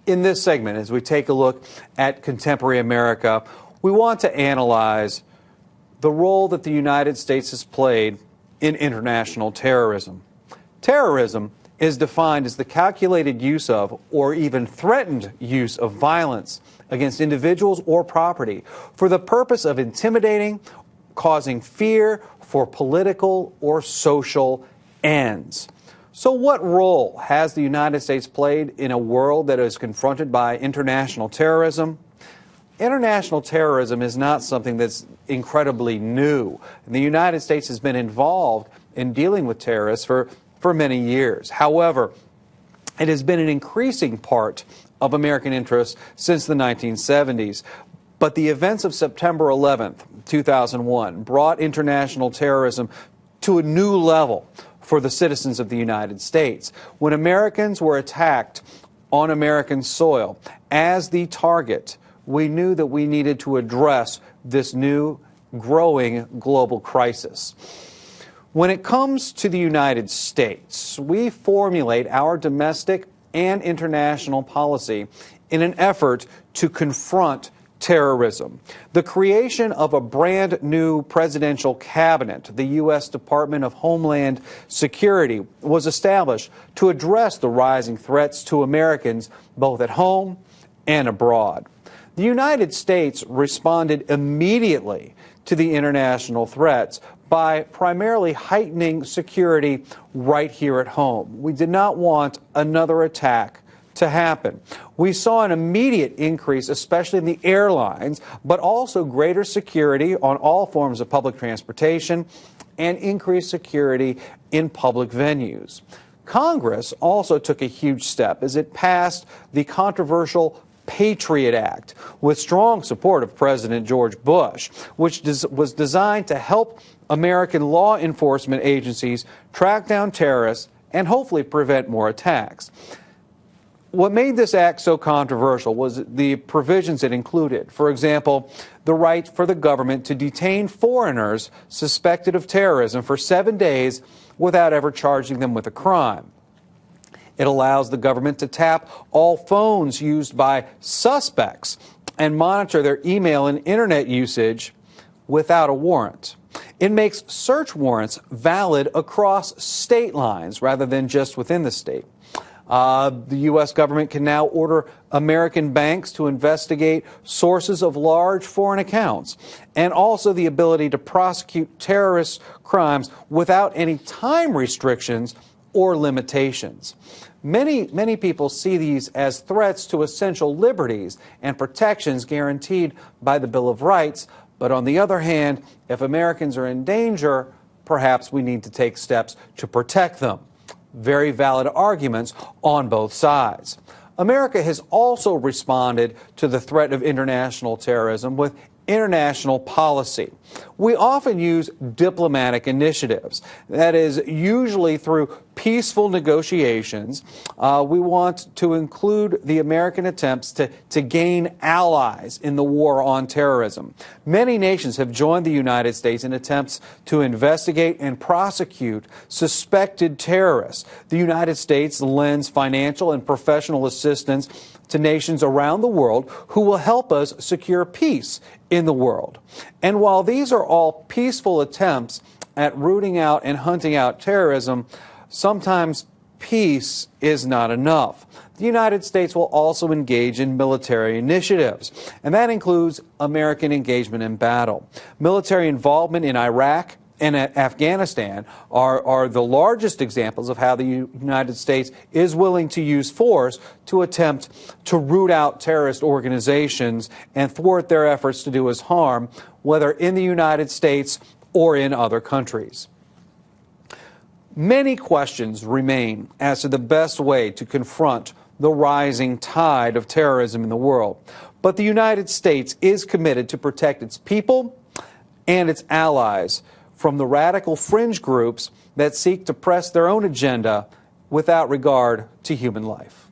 In this segment, as we take a look at contemporary America, we want to analyze the role that the United States has played in international terrorism. Terrorism is defined as the calculated use of, or even threatened use of, violence against individuals or property for the purpose of intimidating, causing fear for political or social ends. So what role has the United States played in a world that is confronted by international terrorism? International terrorism is not something that's incredibly new. The United States has been involved in dealing with terrorists for many years. However, it has been an increasing part of American interests since the 1970s. But the events of September 11th, 2001, brought international terrorism to a new level for the citizens of the United States. When Americans were attacked on American soil as the target, we knew that we needed to address this new, growing global crisis. When it comes to the United States, we formulate our domestic and international policy in an effort to confront terrorism. The creation of a brand new presidential cabinet, the U.S. Department of Homeland Security, was established to address the rising threats to Americans both at home and abroad. The United States responded immediately to the international threats by primarily heightening security right here at home. We did not want another attack to happen. We saw an immediate increase, especially in the airlines, but also greater security on all forms of public transportation and increased security in public venues. Congress also took a huge step as it passed the controversial Patriot Act with strong support of President George Bush, which was designed to help American law enforcement agencies track down terrorists and hopefully prevent more attacks. What made this act so controversial was the provisions it included. For example, the right for the government to detain foreigners suspected of terrorism for 7 days without ever charging them with a crime. It allows the government to tap all phones used by suspects and monitor their email and internet usage without a warrant. It makes search warrants valid across state lines rather than just within the state. The U.S. government can now order American banks to investigate sources of large foreign accounts, and also the ability to prosecute terrorist crimes without any time restrictions or limitations. Many people see these as threats to essential liberties and protections guaranteed by the Bill of Rights. But on the other hand, if Americans are in danger, perhaps we need to take steps to protect them. Very valid arguments on both sides. America has also responded to the threat of international terrorism with international policy. We often use diplomatic initiatives. That is, usually through peaceful negotiations. We want to include the American attempts to gain allies in the war on terrorism. Many nations have joined the United States in attempts to investigate and prosecute suspected terrorists. The United States lends financial and professional assistance to nations around the world who will help us secure peace in the world. And while these are all peaceful attempts at rooting out and hunting out terrorism, sometimes peace is not enough. The United States will also engage in military initiatives, and that includes American engagement in battle. Military involvement in Iraq and Afghanistan are the largest examples of how the United States is willing to use force to attempt to root out terrorist organizations and thwart their efforts to do us harm, whether in the United States or in other countries. Many questions remain as to the best way to confront the rising tide of terrorism in the world. But the United States is committed to protect its people and its allies from the radical fringe groups that seek to press their own agenda without regard to human life.